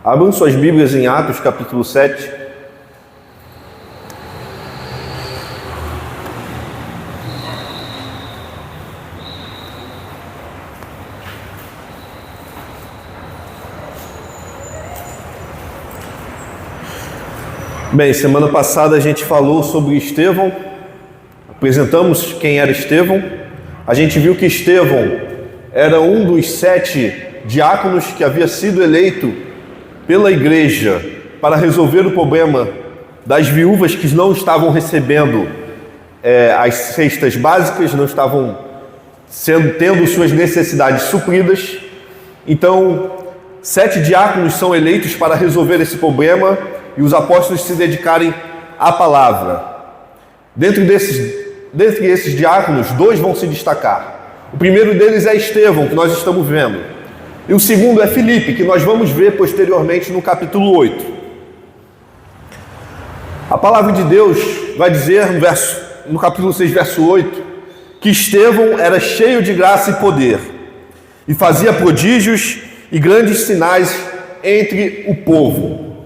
Abram suas Bíblias em Atos, capítulo 7. Bem, semana passada a gente falou sobre Estevão, apresentamos quem era Estevão. A gente viu que Estevão era um dos 7 diáconos que havia sido eleito pela igreja para resolver o problema das viúvas que não estavam recebendo as cestas básicas, não estavam tendo suas necessidades supridas. Então, 7 diáconos são eleitos para resolver esse problema e os apóstolos se dedicarem à palavra. Dentre esses diáconos, 2 vão se destacar. O primeiro deles é Estevão, que nós estamos vendo. E o segundo é Filipe, que nós vamos ver posteriormente no capítulo 8. A palavra de Deus vai dizer no capítulo 6, verso 8, que Estevão era cheio de graça e poder, e fazia prodígios e grandes sinais entre o povo.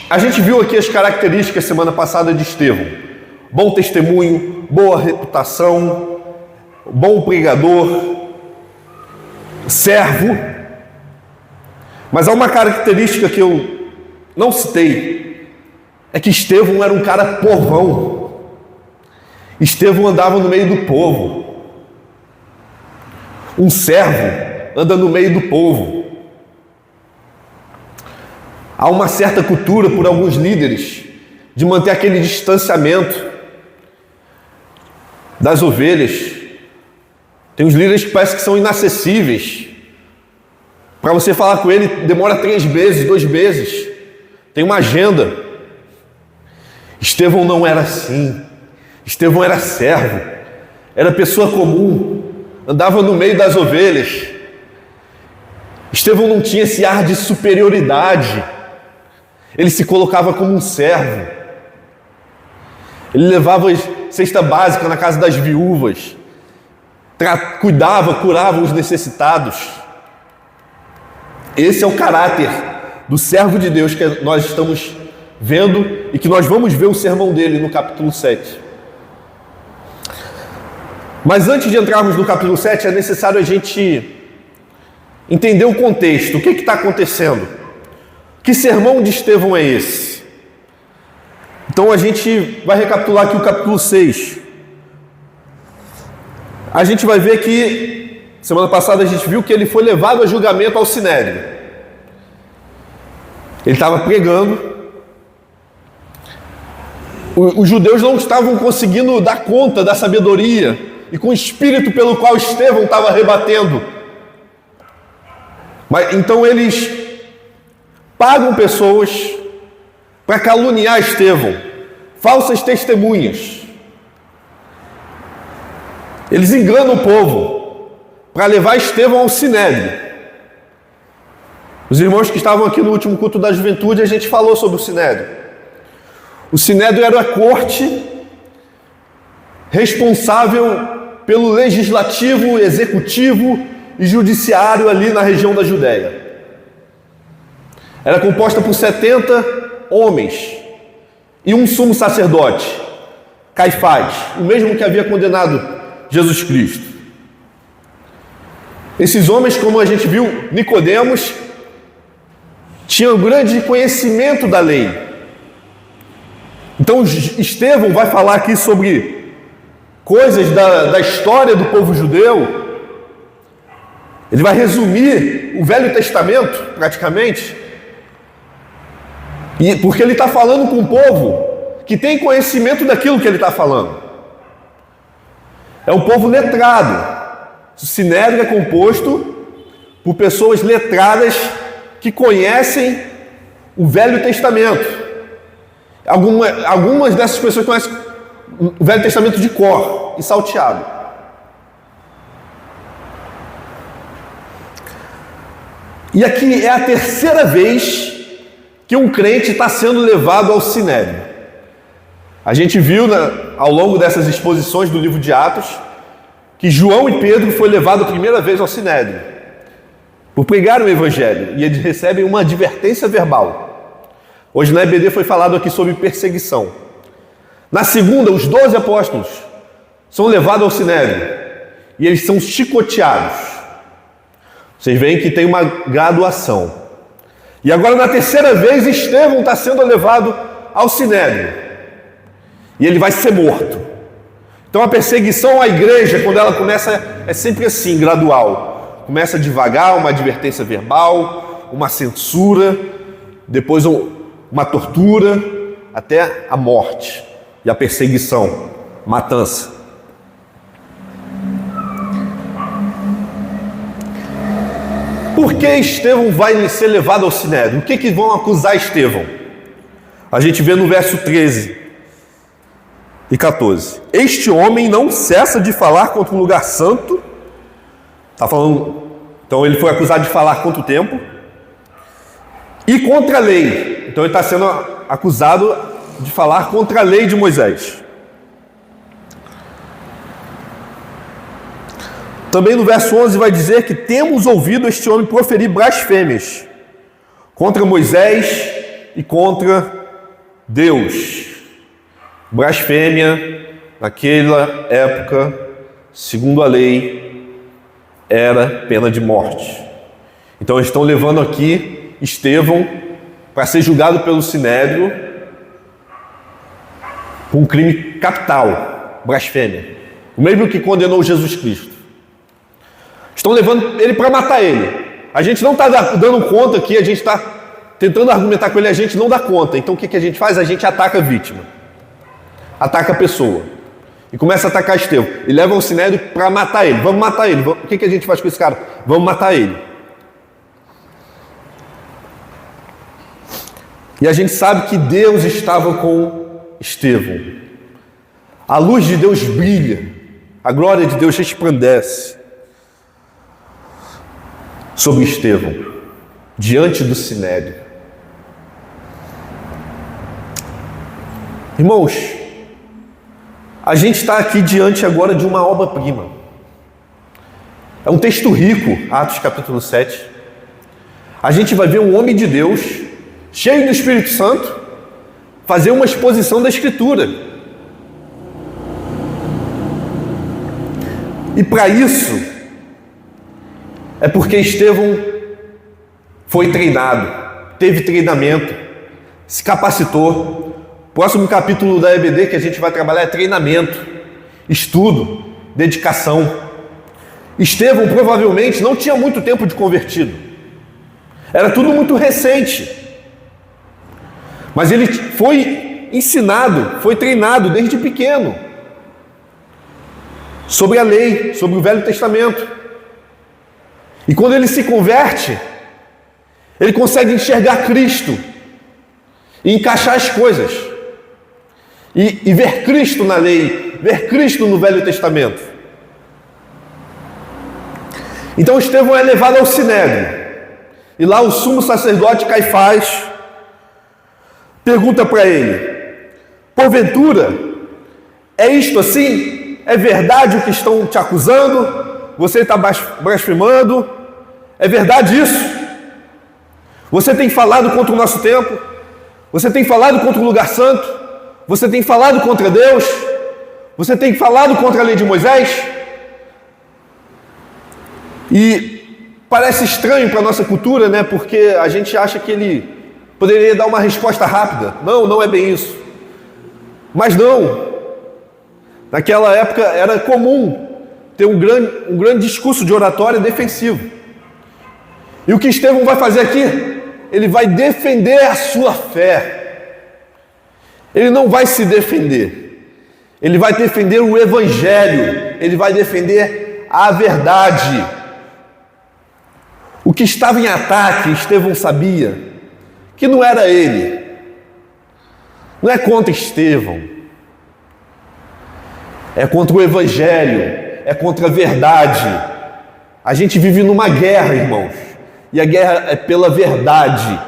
A gente viu aqui as características semana passada de Estevão: bom testemunho, boa reputação, bom pregador, servo. Mas há uma característica que eu não citei, é que Estevão era um cara povão. Estevão andava no meio do povo. Um servo anda no meio do povo. Há uma certa cultura por alguns líderes de manter aquele distanciamento das ovelhas. Tem uns líderes que parecem que são inacessíveis. Para você falar com ele, demora 3 meses, 2 meses. Tem uma agenda. Estevão não era assim. Estevão era servo. Era pessoa comum. Andava no meio das ovelhas. Estevão não tinha esse ar de superioridade. Ele se colocava como um servo. Ele levava cesta básica na casa das viúvas. Cuidava, curava os necessitados. Esse é o caráter do servo de Deus que nós estamos vendo e que nós vamos ver o sermão dele no capítulo 7. Mas antes de entrarmos no capítulo 7, é necessário a gente entender o contexto. O que está acontecendo? Que sermão de Estevão é esse? Então a gente vai recapitular aqui o capítulo 6. A gente vai ver que, semana passada a gente viu que ele foi levado a julgamento ao Sinédrio. Ele estava pregando. Os judeus não estavam conseguindo dar conta da sabedoria e com o espírito pelo qual Estevão estava rebatendo. Então eles pagam pessoas para caluniar Estevão, falsas testemunhas. Eles enganam o povo para levar Estevão ao Sinédrio. Os irmãos que estavam aqui no último culto da juventude, a gente falou sobre o Sinédrio. O Sinédrio era a corte responsável pelo legislativo, executivo e judiciário ali na região da Judéia. Era composta por 70 homens e um sumo sacerdote, Caifás, o mesmo que havia condenado Jesus Cristo. Esses homens, como a gente viu, Nicodemos, tinham grande conhecimento da lei. Então Estevão vai falar aqui sobre coisas da história do povo judeu. Ele vai resumir o Velho Testamento, praticamente, porque ele está falando com um povo que tem conhecimento daquilo que ele está falando. É um povo letrado. O Sinédrio é composto por pessoas letradas que conhecem o Velho Testamento. Algumas dessas pessoas conhecem o Velho Testamento de cor e salteado. E aqui é a 3ª vez que um crente está sendo levado ao Sinédrio. A gente viu ao longo dessas exposições do livro de Atos que João e Pedro foi levado a primeira vez ao Sinédrio. por pregar o evangelho, e eles recebem uma advertência verbal. Hoje na EBD foi falado aqui sobre perseguição. Na segunda, os 12 apóstolos são levados ao sinédrio e eles são chicoteados. Vocês veem que tem uma graduação. E agora na terceira vez, Estevão está sendo levado ao sinédrio e ele vai ser morto. Então a perseguição à igreja, quando ela começa, é sempre assim, gradual. Começa devagar, uma advertência verbal, uma censura, depois uma tortura, até a morte e a perseguição, matança. Por que Estevão vai ser levado ao sinédrio? O que vão acusar Estevão? A gente vê no verso 13 e 14. Este homem não cessa de falar contra o lugar santo. Está falando, então ele foi acusado de falar quanto tempo? E contra a lei. Então ele está sendo acusado de falar contra a lei de Moisés. Também no verso 11 vai dizer que temos ouvido este homem proferir blasfêmias contra Moisés e contra Deus. Blasfêmia, naquela época, segundo a lei, era pena de morte. Então eles estão levando aqui Estevão para ser julgado pelo sinédrio por um crime capital, blasfêmia, o mesmo que condenou Jesus Cristo. Estão levando ele para matar ele. A gente não está dando conta aqui, a gente está tentando argumentar com ele, a gente não dá conta. Então o que a gente faz? A gente ataca a vítima, ataca a pessoa. E começa a atacar Estevão. E leva ao sinédrio para matar ele. Vamos matar ele. O que a gente faz com esse cara? Vamos matar ele. E a gente sabe que Deus estava com Estevão. A luz de Deus brilha. A glória de Deus resplandece sobre Estevão, diante do sinédrio. Irmãos, a gente está aqui diante agora de uma obra-prima. É um texto rico, Atos capítulo 7. A gente vai ver um homem de Deus, cheio do Espírito Santo, fazer uma exposição da Escritura. E para isso, é porque Estevão foi treinado, teve treinamento, se capacitou. Próximo capítulo da EBD que a gente vai trabalhar é treinamento, estudo, dedicação. Estevão provavelmente não tinha muito tempo de convertido. Era tudo muito recente. Mas ele foi ensinado, foi treinado desde pequeno sobre a lei, sobre o Velho Testamento. E quando ele se converte, ele consegue enxergar Cristo e encaixar as coisas. E ver Cristo na lei, ver Cristo no Velho Testamento. Então Estevão é levado ao sinédrio. E lá o sumo sacerdote Caifás pergunta para ele: porventura, é isto assim? É verdade o que estão te acusando? Você está blasfemando? É verdade isso? Você tem falado contra o nosso templo? Você tem falado contra o lugar santo? Você tem falado contra Deus? Você tem falado contra a lei de Moisés? E parece estranho para a nossa cultura, né? Porque a gente acha que ele poderia dar uma resposta rápida. Não, não é bem isso. Mas não. Naquela época era comum ter um grande discurso de oratória defensivo. E o que Estevão vai fazer aqui? Ele vai defender a sua fé. Ele não vai se defender. Ele vai defender o Evangelho. Ele vai defender a verdade. O que estava em ataque, Estevão sabia que não era ele. Não é contra Estevão. É contra o Evangelho. É contra a verdade. A gente vive numa guerra, irmãos. E a guerra é pela verdade.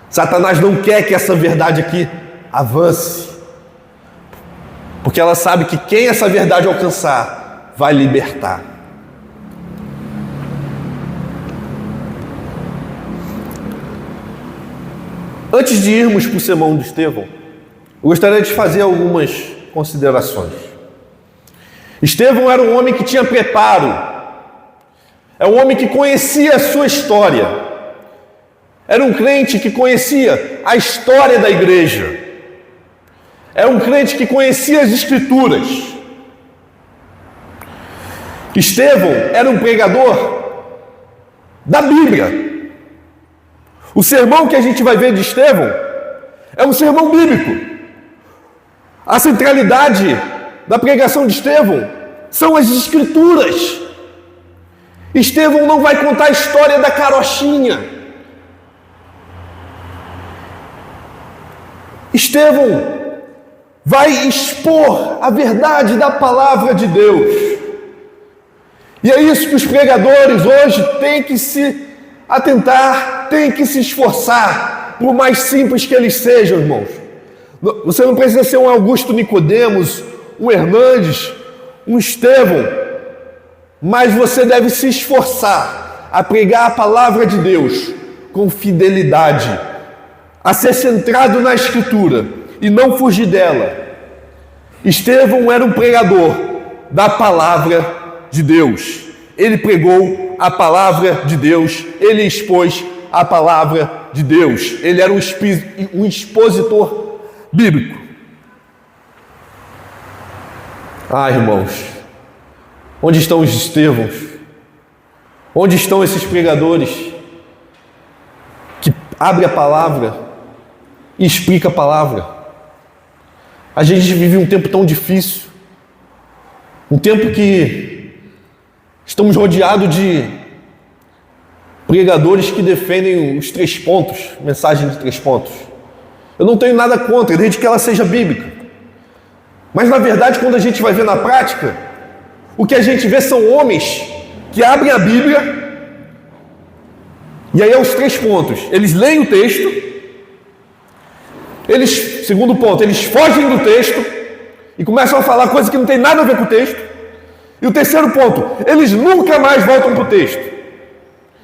Satanás não quer que essa verdade aqui avance. Porque ela sabe que quem essa verdade alcançar vai libertar. Antes de irmos para o sermão de Estevão, eu gostaria de fazer algumas considerações. Estevão era um homem que tinha preparo, é um homem que conhecia a sua história, era um crente que conhecia a história da igreja, era um crente que conhecia as Escrituras. Estevão era um pregador da Bíblia. O sermão que a gente vai ver de Estevão é um sermão bíblico. A centralidade da pregação de Estevão são as Escrituras. Estevão não vai contar a história da carochinha. Estevão vai expor a verdade da palavra de Deus. E é isso que os pregadores hoje têm que se atentar, têm que se esforçar, por mais simples que eles sejam, irmãos. Você não precisa ser um Augusto Nicodemos, um Hernandes, um Estevão, mas você deve se esforçar a pregar a palavra de Deus com fidelidade, a ser centrado na Escritura e não fugir dela. Estevão era um pregador da palavra de Deus. Ele pregou a palavra de Deus, ele expôs a palavra de Deus. Ele era um expositor bíblico. Irmãos, onde estão os Estevãos? Onde estão esses pregadores que abrem a palavra e explicam a palavra? A gente vive um tempo tão difícil, um tempo que estamos rodeados de pregadores que defendem os 3 pontos, mensagem de 3 pontos. Eu não tenho nada contra, desde que ela seja bíblica. Mas, na verdade, quando a gente vai ver na prática, o que a gente vê são homens que abrem a Bíblia, e aí é os 3 pontos. Eles leem o texto, segundo ponto, eles fogem do texto e começam a falar coisas que não tem nada a ver com o texto. E o terceiro ponto, eles nunca mais voltam para o texto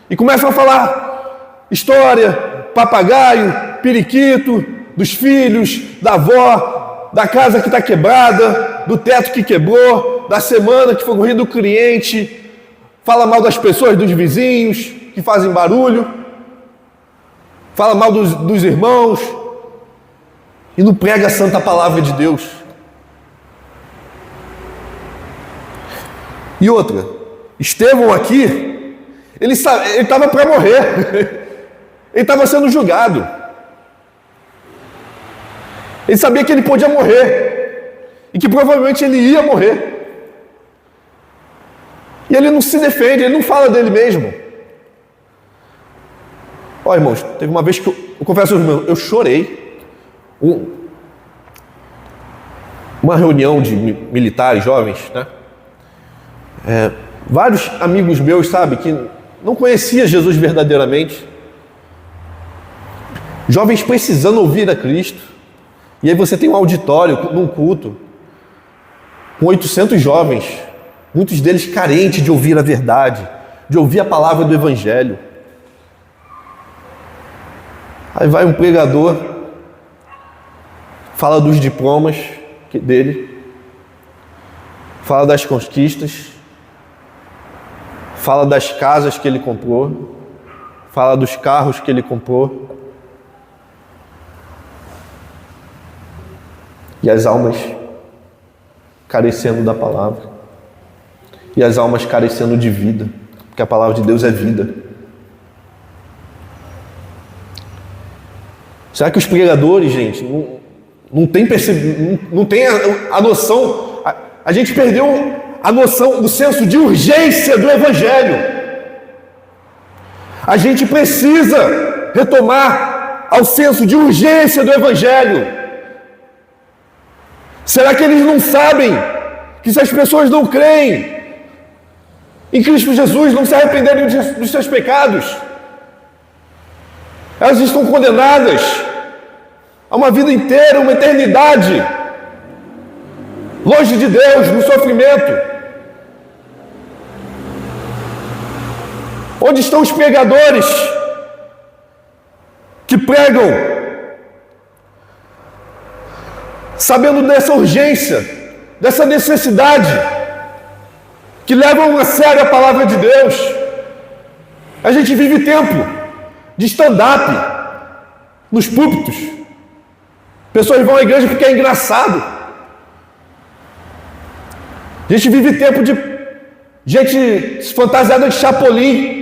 e começam a falar história, papagaio, periquito, dos filhos, da avó, da casa que está quebrada, do teto que quebrou, da semana que foi corrida do cliente, fala mal das pessoas, dos vizinhos que fazem barulho, fala mal dos irmãos e não prega a santa palavra de Deus. E outra, Estevão aqui, ele estava para morrer, ele estava sendo julgado, ele sabia que ele podia morrer, e que provavelmente ele ia morrer, e ele não se defende, ele não fala dele mesmo. Irmãos, teve uma vez que eu confesso aos meus, eu chorei, uma reunião de militares jovens, né? Vários amigos meus, sabe, que não conheciam Jesus verdadeiramente, jovens precisando ouvir a Cristo, e aí você tem um auditório num culto com 800 jovens, muitos deles carentes de ouvir a verdade, de ouvir a palavra do Evangelho. Aí vai um pregador, fala dos diplomas dele, fala das conquistas, fala das casas que ele comprou, fala dos carros que ele comprou. E as almas carecendo da palavra. E as almas carecendo de vida. Porque a palavra de Deus é vida. Será que os pregadores, gente, não tem a noção? A gente perdeu a noção, o senso de urgência do Evangelho. A gente precisa retomar ao senso de urgência do Evangelho. Será que eles não sabem que se as pessoas não creem em Cristo Jesus, não se arrependerem dos seus pecados, elas estão condenadas a uma vida inteira, uma eternidade, longe de Deus, no sofrimento? Onde estão os pregadores que pregam sabendo dessa urgência, dessa necessidade, que levam a sério a palavra de Deus. A gente vive tempo de stand-up nos púlpitos. Pessoas vão à igreja porque é engraçado. A gente vive tempo de gente fantasiada de Chapolin.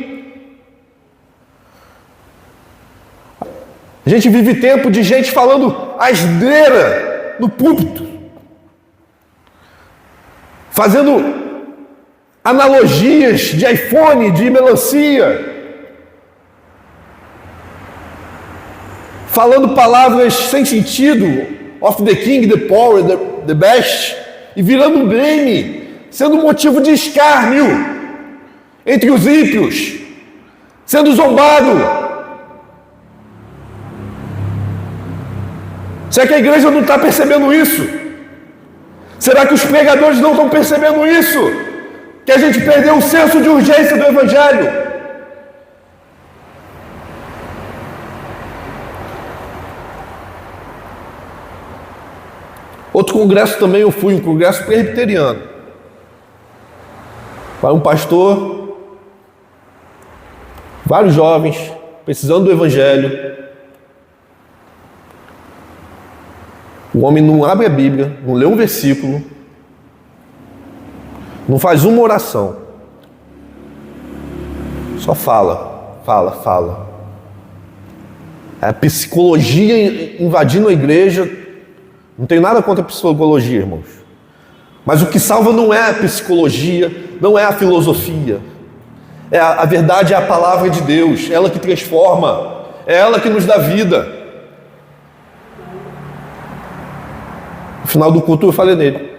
A gente vive tempo de gente falando asneira no púlpito, fazendo analogias de iPhone, de melancia, falando palavras sem sentido, of the king, the power, the best, e virando um meme, sendo motivo de escárnio entre os ímpios, sendo zombado. Será que a igreja não está percebendo isso? Será que os pregadores não estão percebendo isso? Que a gente perdeu o senso de urgência do Evangelho? Outro congresso também eu fui, um congresso presbiteriano. Vai um pastor, vários jovens, precisando do Evangelho. O homem não abre a Bíblia, não lê um versículo, não faz uma oração. Só fala. É a psicologia invadindo a igreja. Não tenho nada contra a psicologia, irmãos. Mas o que salva não é a psicologia, não é a filosofia. A verdade é a palavra de Deus, é ela que transforma, é ela que nos dá vida. No final do culto eu falei nele: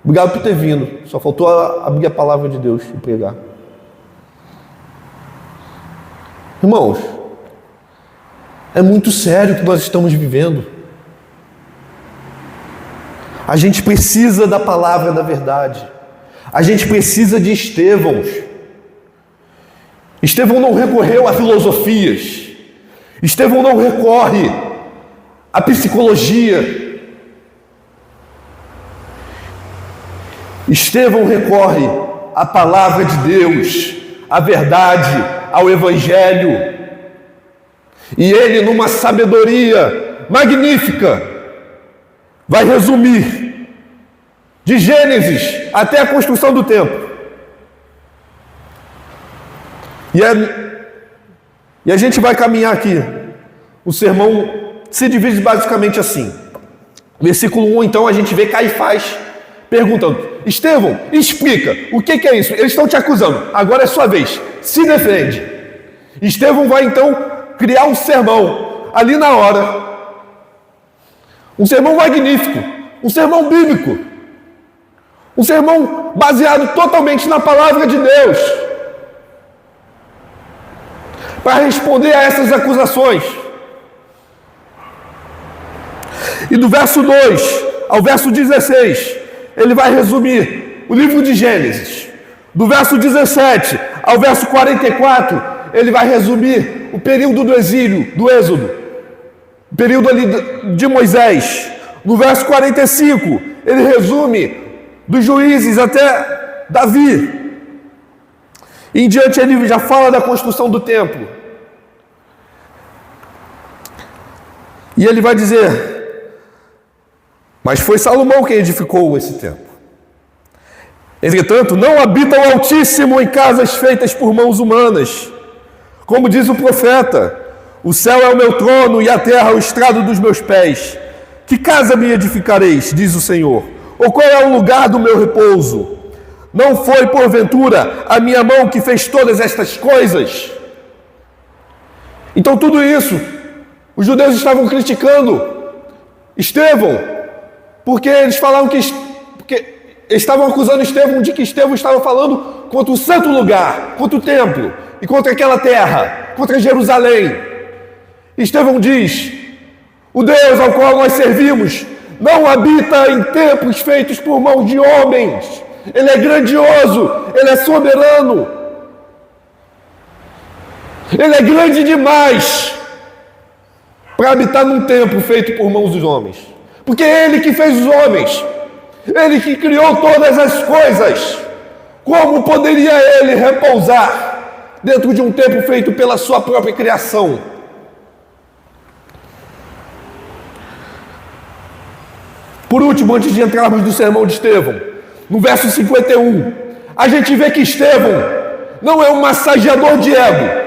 obrigado por ter vindo, só faltou abrir a palavra de Deus e pregar. Irmãos, é muito sério o que nós estamos vivendo. A gente precisa da palavra da verdade. A gente precisa de Estevãos. Estevão não recorreu a filosofias. Estevão não recorre à psicologia. Estevão recorre à palavra de Deus, à verdade, ao Evangelho. E ele, numa sabedoria magnífica, vai resumir de Gênesis até a construção do templo. E a gente vai caminhar aqui. O sermão se divide basicamente assim. Versículo 1, então, a gente vê Caifás perguntando: Estevão, explica, o que é isso? Eles estão te acusando, agora é sua vez, se defende. Estevão vai então criar um sermão ali na hora. Um sermão magnífico, um sermão bíblico, um sermão baseado totalmente na palavra de Deus, para responder a essas acusações. E do verso 2 ao verso 16, ele vai resumir o livro de Gênesis. Do verso 17 ao verso 44, ele vai resumir o período do exílio, do êxodo, o período ali de Moisés. No verso 45, ele resume dos juízes até Davi. E em diante ele já fala da construção do templo. E ele vai dizer: mas foi Salomão quem edificou esse templo. Entretanto, não habita o Altíssimo em casas feitas por mãos humanas. Como diz o profeta: o céu é o meu trono e a terra o estrado dos meus pés. Que casa me edificareis, diz o Senhor? Ou qual é o lugar do meu repouso? Não foi, porventura, a minha mão que fez todas estas coisas? Então tudo isso, os judeus estavam criticando Estevão, porque eles falavam porque estavam acusando Estevão de que Estevão estava falando contra o santo lugar, contra o templo, e contra aquela terra, contra Jerusalém. Estevão diz: o Deus ao qual nós servimos não habita em templos feitos por mãos de homens. Ele é grandioso, Ele é soberano. Ele é grande demais para habitar num templo feito por mãos dos homens. Porque é Ele que fez os homens, Ele que criou todas as coisas. Como poderia Ele repousar dentro de um tempo feito pela sua própria criação? Por último, antes de entrarmos no sermão de Estevão, no verso 51, a gente vê que Estevão não é um massageador de ego,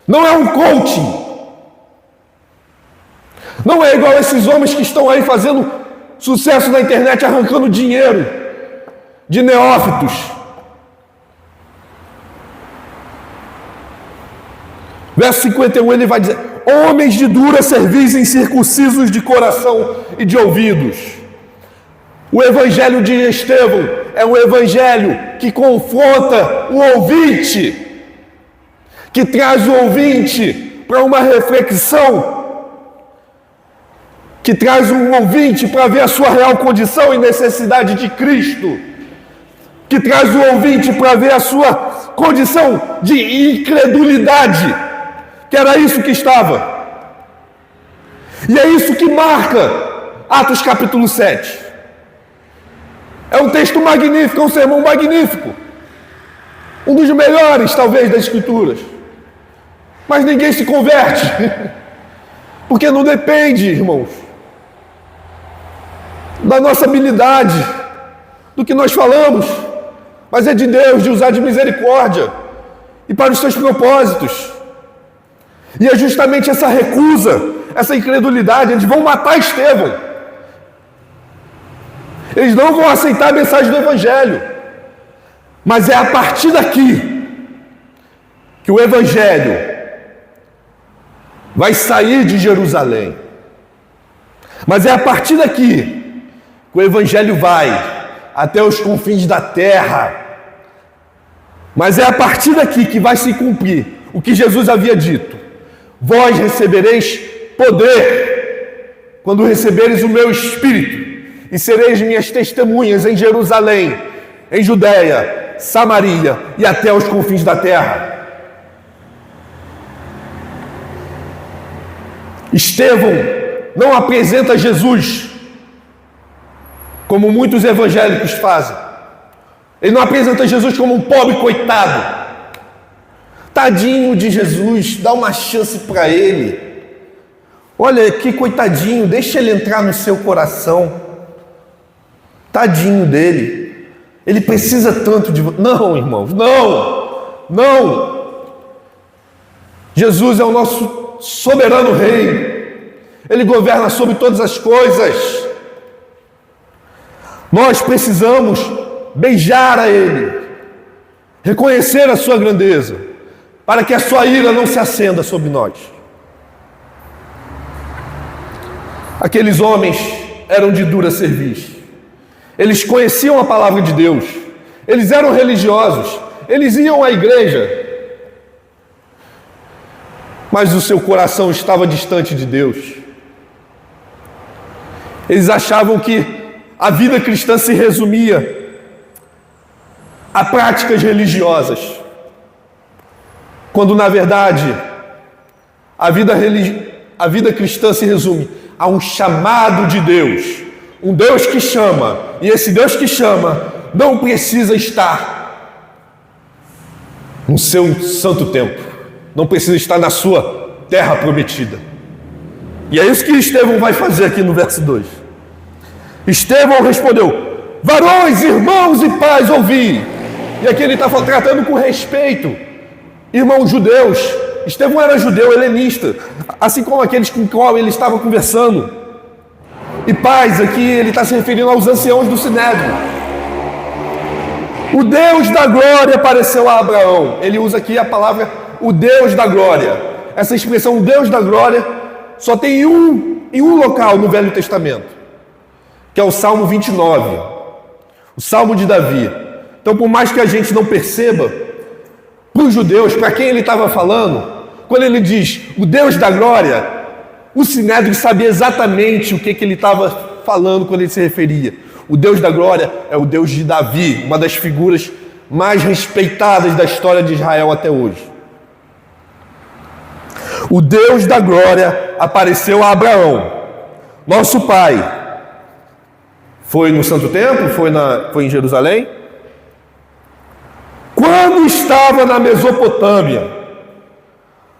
não é um coaching, não é igual esses homens que estão aí fazendo sucesso na internet, arrancando dinheiro de neófitos. Verso 51, ele vai dizer: homens de dura cerviz, incircuncisos de coração e de ouvidos. O evangelho de Estevão é um evangelho que confronta o ouvinte, que traz o ouvinte para uma reflexão, que traz um ouvinte para ver a sua real condição e necessidade de Cristo, que traz o ouvinte para ver a sua condição de incredulidade, que era isso que estava. E é isso que marca Atos capítulo 7. É um texto magnífico, é um sermão magnífico. Um dos melhores, talvez, das Escrituras. Mas ninguém se converte. Porque não depende, irmãos, da nossa habilidade, do que nós falamos, mas é de Deus, de usar de misericórdia e para os seus propósitos. E é justamente essa recusa, essa incredulidade, eles vão matar Estevão. Eles não vão aceitar a mensagem do Evangelho. Mas é a partir daqui que o Evangelho vai sair de Jerusalém. Mas é a partir daqui que o Evangelho vai até os confins da terra. Mas é a partir daqui que vai se cumprir o que Jesus havia dito: vós recebereis poder quando recebereis o meu Espírito, e sereis minhas testemunhas em Jerusalém, em Judeia, Samaria e até os confins da terra. Estevão não apresenta Jesus como muitos evangélicos fazem. Ele não apresenta Jesus como um pobre coitado. Tadinho de Jesus, dá uma chance para ele. Olha que coitadinho, deixa ele entrar no seu coração. Tadinho dele. Ele precisa tanto de você. Não, irmãos, não. Jesus é o nosso soberano rei. Ele governa sobre todas as coisas. Nós precisamos beijar a Ele, reconhecer a sua grandeza, para que a sua ira não se acenda sobre nós. Aqueles homens eram de dura cerviz. Eles conheciam a palavra de Deus. Eles eram religiosos. Eles iam à igreja. Mas o seu coração estava distante de Deus. Eles achavam que a vida cristã se resumia a práticas religiosas, quando na verdade a vida cristã se resume a um chamado de Deus, um Deus que chama, e esse Deus que chama não precisa estar no seu santo templo, não precisa estar na sua terra prometida. E é isso que Estevão vai fazer aqui no verso 2. Estevão respondeu: varões, irmãos e pais, ouvi. E aqui ele está tratando com respeito irmãos judeus. Estevão era judeu, helenista, assim como aqueles com qual ele estava conversando. E pais, aqui ele está se referindo aos anciãos do Sinédrio. O Deus da glória apareceu a Abraão. Ele usa aqui a palavra o Deus da glória. Essa expressão, o Deus da glória, só tem em um local no Velho Testamento, que é o Salmo 29, o Salmo de Davi. Então, por mais que a gente não perceba, para os judeus, para quem ele estava falando, quando ele diz o Deus da glória, o Sinédrio sabia exatamente o que ele estava falando quando ele se referia. O Deus da glória é o Deus de Davi, uma das figuras mais respeitadas da história de Israel até hoje. O Deus da glória apareceu a Abraão. Nosso pai foi no Santo Templo, foi em Jerusalém. Quando estava na Mesopotâmia,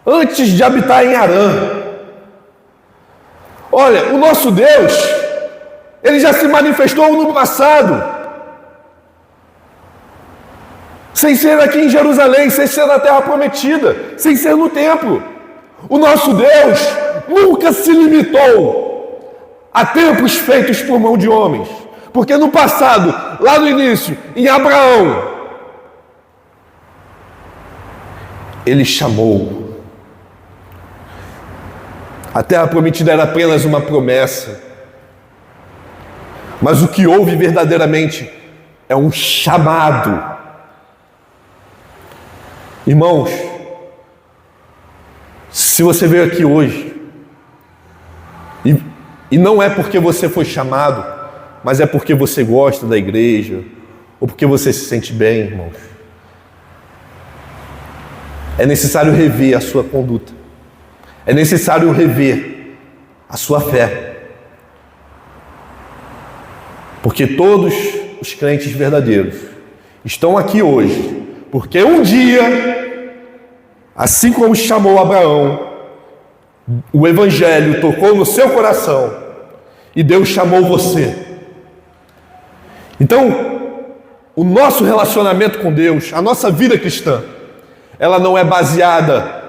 antes de habitar em Harã, olha, o nosso Deus, ele já se manifestou no passado, sem ser aqui em Jerusalém, sem ser na Terra Prometida, sem ser no templo. O nosso Deus nunca se limitou a templos feitos por mão de homens, porque no passado, lá no início, em Abraão, ele chamou. A Terra Prometida era apenas uma promessa, mas o que houve verdadeiramente é um chamado. Irmãos, se você veio aqui hoje, e não é porque você foi chamado, mas é porque você gosta da igreja, ou porque você se sente bem, irmãos, é necessário rever a sua conduta, é necessário rever a sua fé, porque todos os crentes verdadeiros estão aqui hoje, porque um dia, assim como chamou Abraão, o Evangelho tocou no seu coração e Deus chamou você. Então, o nosso relacionamento com Deus, a nossa vida cristã, ela não é baseada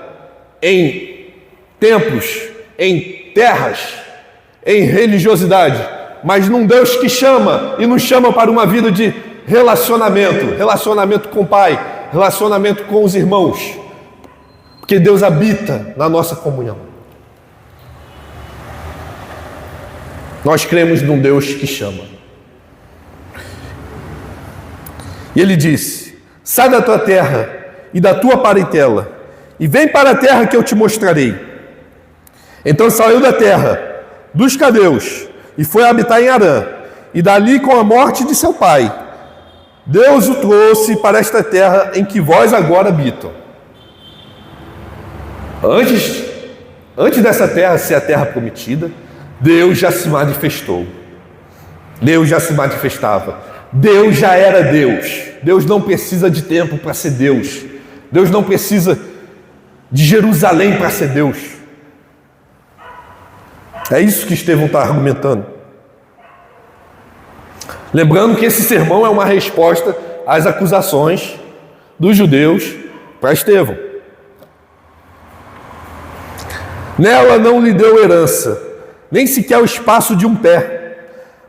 em templos, em terras, em religiosidade, mas num Deus que chama e nos chama para uma vida de relacionamento com o Pai, relacionamento com os irmãos, porque Deus habita na nossa comunhão. Nós cremos num Deus que chama. E ele disse: sai da tua terra e da tua parentela, e vem para a terra que eu te mostrarei. Então saiu da terra dos caldeus e foi habitar em Harã, e dali, com a morte de seu pai, Deus o trouxe para esta terra em que vós agora habitam. Antes dessa terra ser a terra prometida, Deus já se manifestou. Deus já se manifestava. Deus já era Deus. Deus não precisa de tempo para ser Deus. Deus não precisa de Jerusalém para ser Deus. É isso que Estevão está argumentando. Lembrando que esse sermão é uma resposta às acusações dos judeus para Estevão. Nela não lhe deu herança, nem sequer o espaço de um pé,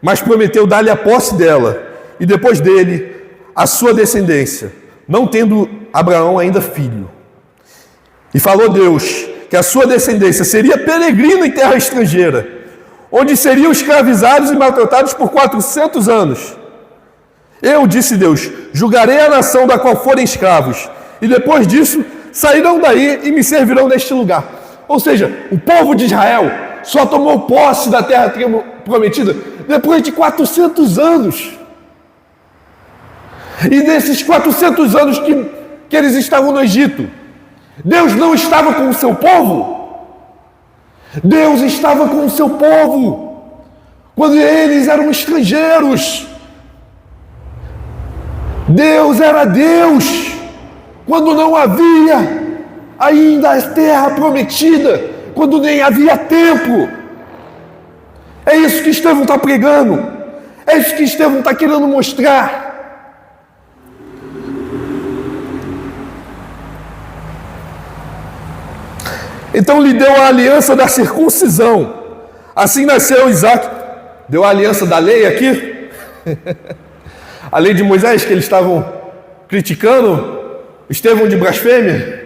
mas prometeu dar-lhe a posse dela, e depois dele, a sua descendência, não tendo Abraão ainda filho. E falou Deus que a sua descendência seria peregrina em terra estrangeira, onde seriam escravizados e maltratados por 400 anos. Eu, disse Deus, julgarei a nação da qual forem escravos, e depois disso sairão daí e me servirão neste lugar. Ou seja, o povo de Israel só tomou posse da terra prometida depois de 400 anos. E nesses 400 anos que eles estavam no Egito, Deus não estava com o seu povo. Deus estava com o seu povo quando eles eram estrangeiros. Deus era Deus quando não havia ainda a terra prometida, quando nem havia tempo. É isso que Estevão está pregando. É isso que Estevão está querendo mostrar. Então lhe deu a aliança da circuncisão. Assim nasceu Isaac. Deu a aliança da lei aqui. A lei de Moisés que eles estavam criticando. Estevão de blasfêmia.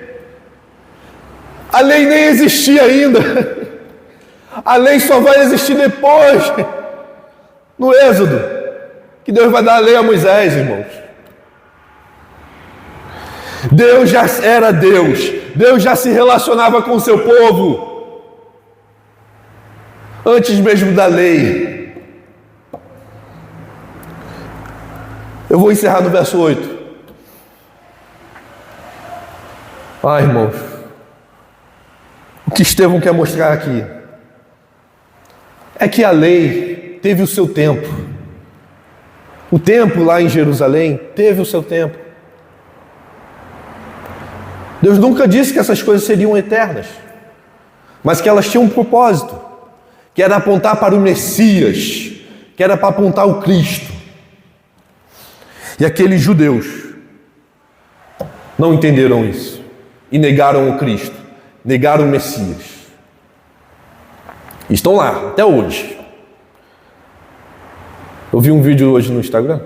A lei nem existia ainda. A lei só vai existir depois. No Êxodo. Que Deus vai dar a lei a Moisés, irmãos. Deus já era Deus. Deus já se relacionava com o seu povo. Antes mesmo da lei. Eu vou encerrar no verso 8. Irmãos. O que Estevão quer mostrar aqui é que a lei teve o seu tempo. O templo lá em Jerusalém teve o seu tempo. Deus nunca disse que essas coisas seriam eternas, mas que elas tinham um propósito, que era apontar para o Messias, que era para apontar o Cristo. E aqueles judeus não entenderam isso e negaram o Cristo, negaram o Messias. Estão lá, até hoje. Eu vi um vídeo hoje no Instagram.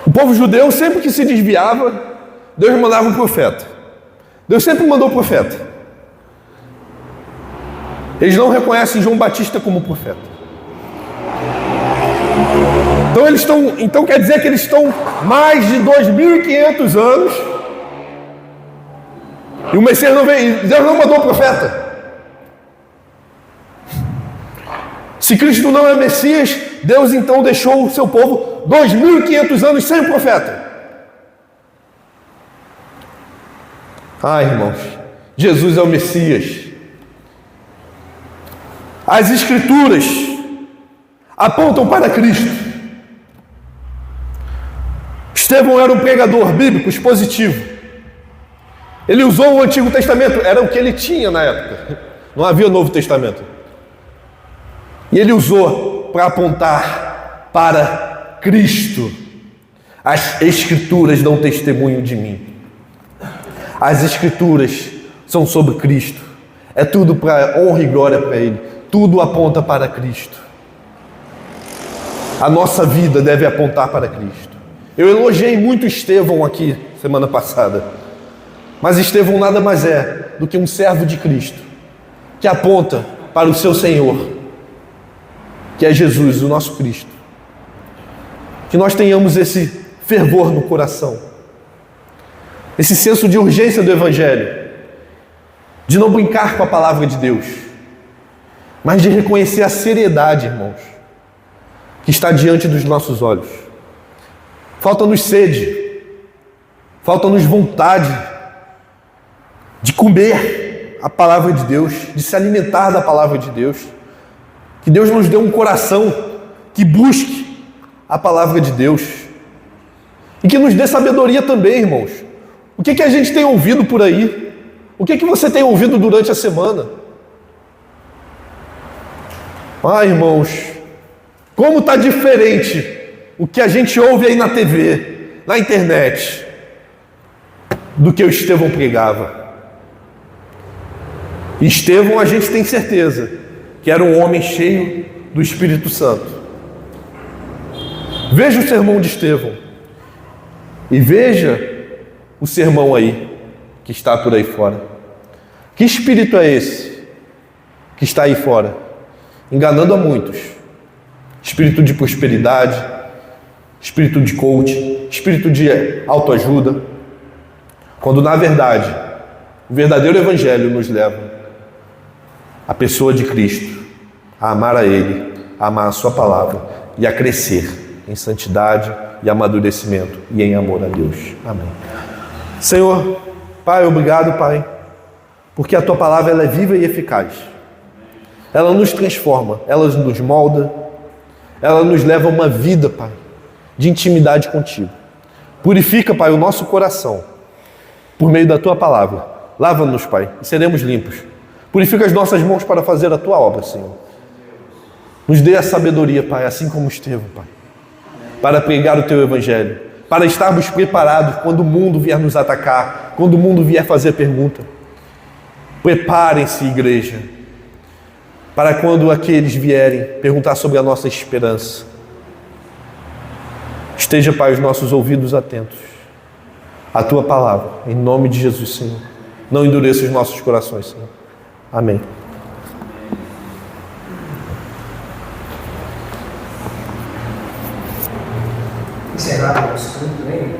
O povo judeu, sempre que se desviava, Deus mandava um profeta. Deus sempre mandou profeta. Eles não reconhecem João Batista como profeta. Então quer dizer que eles estão mais de 2.500 anos e o Messias não veio, Deus não mandou profeta. Se Cristo não é Messias, Deus então deixou o seu povo 2.500 anos sem profeta. Irmãos, Jesus é o Messias. As Escrituras apontam para Cristo. Estevão era um pregador bíblico expositivo. Ele usou o Antigo Testamento, era o que ele tinha na época. Não havia Novo Testamento. E ele usou para apontar para Cristo. As Escrituras dão testemunho de mim. As Escrituras são sobre Cristo. É tudo para honra e glória para Ele. Tudo aponta para Cristo. A nossa vida deve apontar para Cristo. Eu elogiei muito Estevão aqui semana passada. Mas Estevão nada mais é do que um servo de Cristo, que aponta para o seu Senhor, que é Jesus, o nosso Cristo. Que nós tenhamos esse fervor no coração, esse senso de urgência do Evangelho, de não brincar com a palavra de Deus, mas de reconhecer a seriedade, irmãos, que está diante dos nossos olhos. Falta-nos sede, falta-nos vontade de comer a palavra de Deus, de se alimentar da palavra de Deus. Que Deus nos dê um coração que busque a palavra de Deus e que nos dê sabedoria também, irmãos. O que a gente tem ouvido por aí? O que você tem ouvido durante a semana? Irmãos, como está diferente o que a gente ouve aí na TV, na internet, do que o Estevão pregava. E Estevão, a gente tem certeza que era um homem cheio do Espírito Santo. Veja o sermão de Estevão e veja o sermão aí que está por aí fora. Que espírito é esse que está aí fora, enganando a muitos? Espírito de prosperidade, espírito de coaching, espírito de autoajuda, quando na verdade o verdadeiro Evangelho nos leva à pessoa de Cristo, a amar a Ele, a amar a Sua palavra e a crescer em santidade e amadurecimento e em amor a Deus. Amém. Senhor, Pai, obrigado, Pai, porque a Tua palavra ela é viva e eficaz. Ela nos transforma, ela nos molda, ela nos leva a uma vida, Pai, de intimidade contigo. Purifica, Pai, o nosso coração por meio da Tua palavra. Lava-nos, Pai, e seremos limpos. Purifica as nossas mãos para fazer a Tua obra, Senhor. Nos dê a sabedoria, Pai, assim como Estevão, Pai, para pregar o Teu Evangelho, para estarmos preparados quando o mundo vier nos atacar, quando o mundo vier fazer pergunta. Preparem-se, igreja, para quando aqueles vierem perguntar sobre a nossa esperança. Esteja, Pai, os nossos ouvidos atentos à Tua palavra, em nome de Jesus, Senhor. Não endureça os nossos corações, Senhor. Amém. Encerrar o nosso culto, né?